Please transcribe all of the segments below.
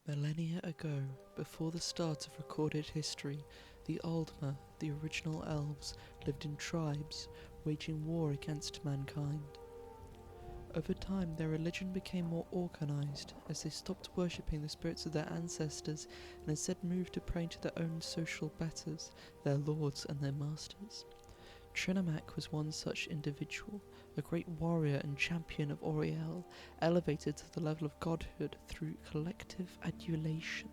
Millennia ago, before the start of recorded history, the Aldmer, the original elves, lived in tribes, waging war against mankind. Over time, their religion became more organized, as they stopped worshipping the spirits of their ancestors and instead moved to praying to their own social betters, their lords and their masters. Trinomac was one such individual, a great warrior and champion of Auriel, elevated to the level of godhood through collective adulation.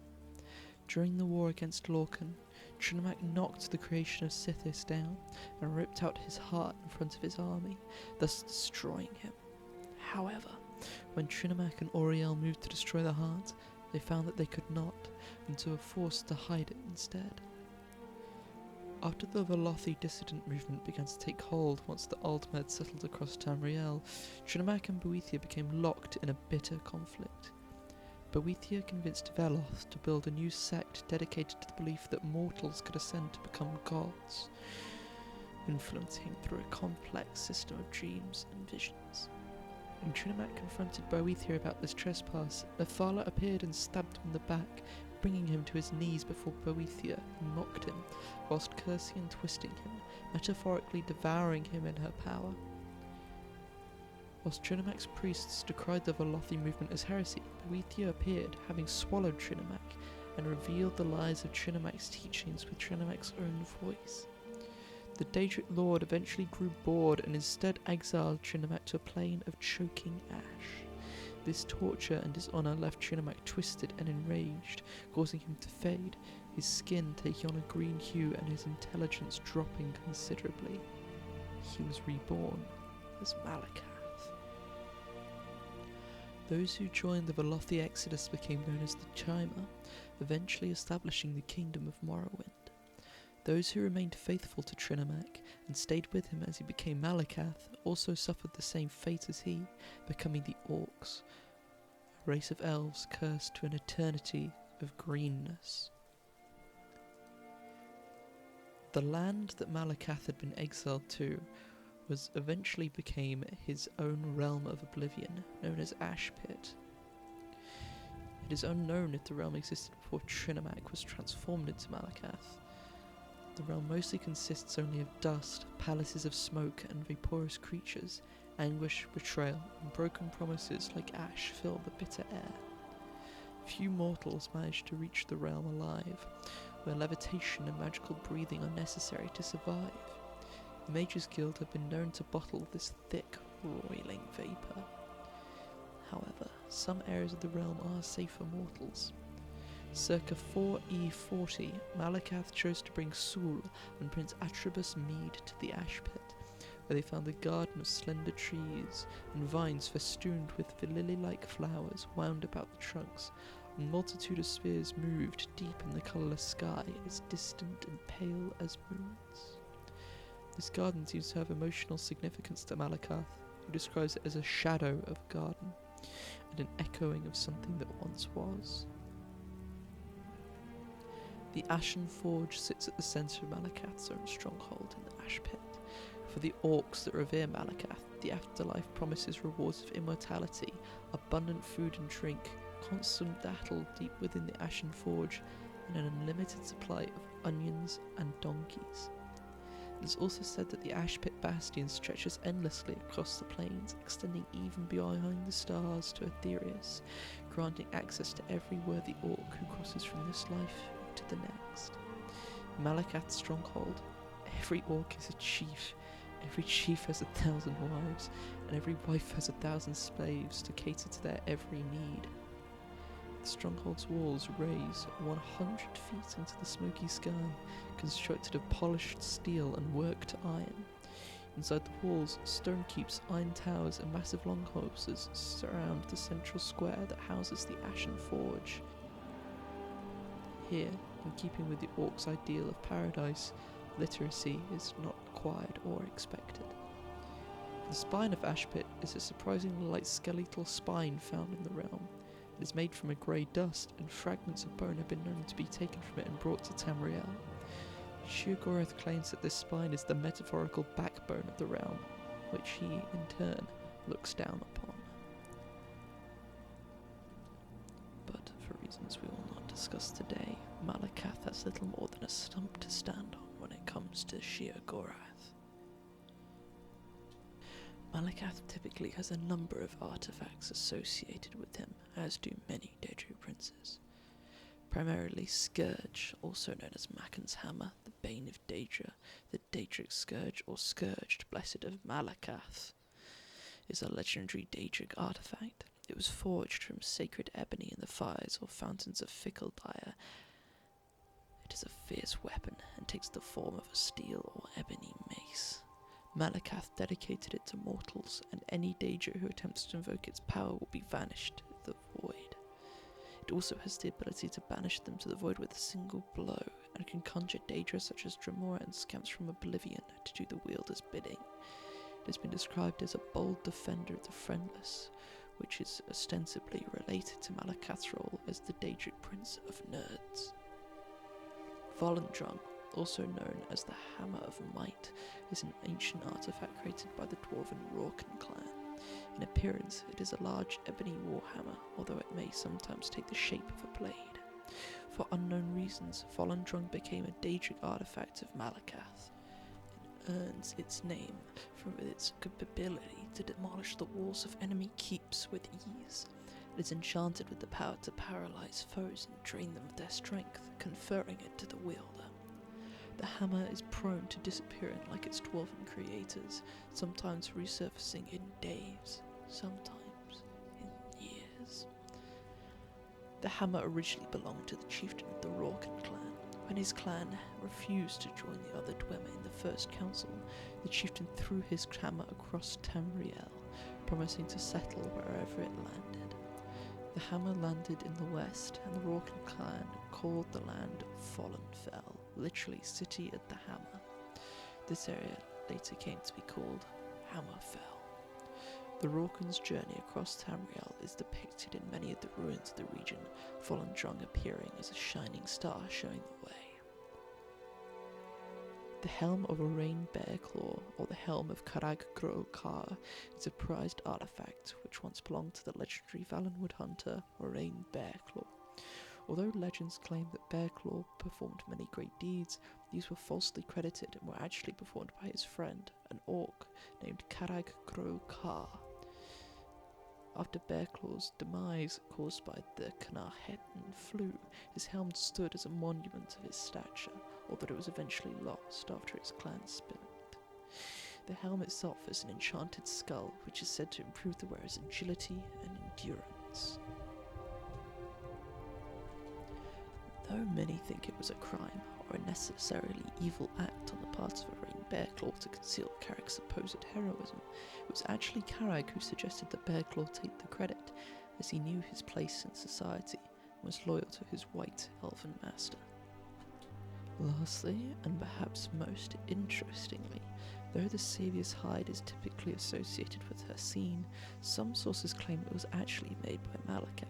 During the war against Lorcan, Trinomac knocked the creation of Sithis down and ripped out his heart in front of his army, thus destroying him. However, when Trinomac and Auriel moved to destroy the heart, they found that they could not, and so were forced to hide it instead. After the Velothi dissident movement began to take hold once the Aldmer had settled across Tamriel, Trinomac and Boethia became locked in a bitter conflict. Boethia convinced Veloth to build a new sect dedicated to the belief that mortals could ascend to become gods, influencing him through a complex system of dreams and visions. When Trinomac confronted Boethia about this trespass, Methala appeared and stabbed him in the back, bringing him to his knees before Boethia mocked him, whilst cursing and twisting him, metaphorically devouring him in her power. Whilst Trinomac's priests decried the Velothi movement as heresy, Boethia appeared, having swallowed Trinomac, and revealed the lies of Trinomac's teachings with Trinomac's own voice. The Daedric Lord eventually grew bored and instead exiled Trinomac to a plane of choking ash. This torture and dishonour left Trinomac twisted and enraged, causing him to fade, his skin taking on a green hue and his intelligence dropping considerably. He was reborn as malacath. Those who joined the Velothi Exodus became known as the Chima, eventually establishing the kingdom of Morrowind. Those who remained faithful to Trinomac and stayed with him as he became malacath also suffered the same fate as he, becoming the Orcs, a race of elves cursed to an eternity of greenness. The land that Malacath had been exiled to eventually became his own realm of oblivion, known as Ashpit. It is unknown if the realm existed before Trinomac was transformed into Malacath. The realm mostly consists only of dust, palaces of smoke, and vaporous creatures. Anguish, betrayal, and broken promises like ash fill the bitter air. Few mortals manage to reach the realm alive, where levitation and magical breathing are necessary to survive. The Mages Guild have been known to bottle this thick, roiling vapour. However, some areas of the realm are safe for mortals. Circa 4E40, Malacath chose to bring Sul and Prince Atribus Mead to the Ash Pit, where they found a garden of slender trees and vines festooned with lily-like flowers wound about the trunks. A multitude of spheres moved deep in the colourless sky, as distant and pale as moons. This garden seems to have emotional significance to Malacath, who describes it as a shadow of a garden, and an echoing of something that once was. The Ashen Forge sits at the centre of Malacath's own stronghold in the Ash Pit. For the Orcs that revere Malacath, the afterlife promises rewards of immortality, abundant food and drink, constant battle deep within the Ashen Forge, and an unlimited supply of onions and donkeys. It is also said that the Ash Pit Bastion stretches endlessly across the plains, extending even behind the stars to Aetherius, granting access to every worthy Orc who crosses from this life to the next. In Malacath's stronghold, every Orc is a chief. Every chief has 1,000 wives, and every wife has 1,000 slaves to cater to their every need. The stronghold's walls raise 100 feet into the smoky sky, constructed of polished steel and worked iron. Inside the walls, stone keeps, iron towers, and massive longhouses surround the central square that houses the Ashen Forge. Here, in keeping with the Orc's ideal of paradise, literacy is not required or expected. The spine of Ashpit is a surprisingly light skeletal spine found in the realm. It is made from a grey dust, and fragments of bone have been known to be taken from it and brought to Tamriel. Sheogorath claims that this spine is the metaphorical backbone of the realm, which he, in turn, looks down upon. But for reasons as we will not discuss today, Malacath has little more than a stump to stand on when it comes to sheer Gorath. Malacath typically has a number of artifacts associated with him, as do many Daedric princes. Primarily Scourge, also known as Macin's Hammer, the Bane of Daedra, the Daedric Scourge or Scourged Blessed of Malacath, is a legendary Daedric artifact. It was forged from sacred ebony in the fires or fountains of fickle dire. It is a fierce weapon and takes the form of a steel or ebony mace. Malacath dedicated it to mortals, and any Daedra who attempts to invoke its power will be vanished to the void. It also has the ability to banish them to the void with a single blow, and can conjure Daedra such as Dremora and Scamps from Oblivion to do the wielder's bidding. It has been described as a bold defender of the friendless, which is ostensibly related to Malacath's role as the Daedric Prince of Nerds. Volendrung, also known as the Hammer of Might, is an ancient artifact created by the dwarven Rorken clan. In appearance, it is a large ebony warhammer, although it may sometimes take the shape of a blade. For unknown reasons, Volendrung became a Daedric artifact of Malacath, and earns its name from its capability to demolish the walls of enemy keeps with ease. It is enchanted with the power to paralyze foes and drain them of their strength, conferring it to the wielder. The hammer is prone to disappearing like its dwarven creators, sometimes resurfacing in days, sometimes in years. The hammer originally belonged to the chieftain of the Rorken clan. When his clan refused to join the other Dwemer in the First Council, the chieftain threw his hammer across Tamriel, promising to settle wherever it landed. The hammer landed in the west, and the Rorken clan called the land Fallenfell, literally City at the Hammer. This area later came to be called Hammerfell. The Rorken's journey across Tamriel is depicted in many of the ruins of the region, Volendrung appearing as a shining star showing the way. The Helm of Orain Bearclaw, or the Helm of Carag Gro Kar, is a prized artifact which once belonged to the legendary Valenwood hunter Orain Bearclaw. Although legends claim that Bearclaw performed many great deeds, these were falsely credited and were actually performed by his friend, an orc named Carag Gro Kar. After Bearclaw's demise caused by the Knarhetten flu, his helm stood as a monument of his stature, although it was eventually lost after its clan split. The helm itself is an enchanted skull, which is said to improve the wearer's agility and endurance. Though many think it was a crime, or a necessarily evil act on the part of Orain Bearclaw to conceal Carrag's supposed heroism, it was actually Carrag who suggested that Bearclaw take the credit, as he knew his place in society and was loyal to his white elven master. Lastly, and perhaps most interestingly, though the Saviour's hide is typically associated with her scene, some sources claim it was actually made by Malacath.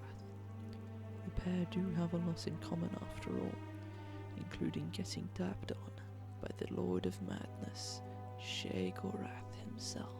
The pair do have a lot in common after all, including getting dabbed on by the Lord of Madness, Sheogorath himself.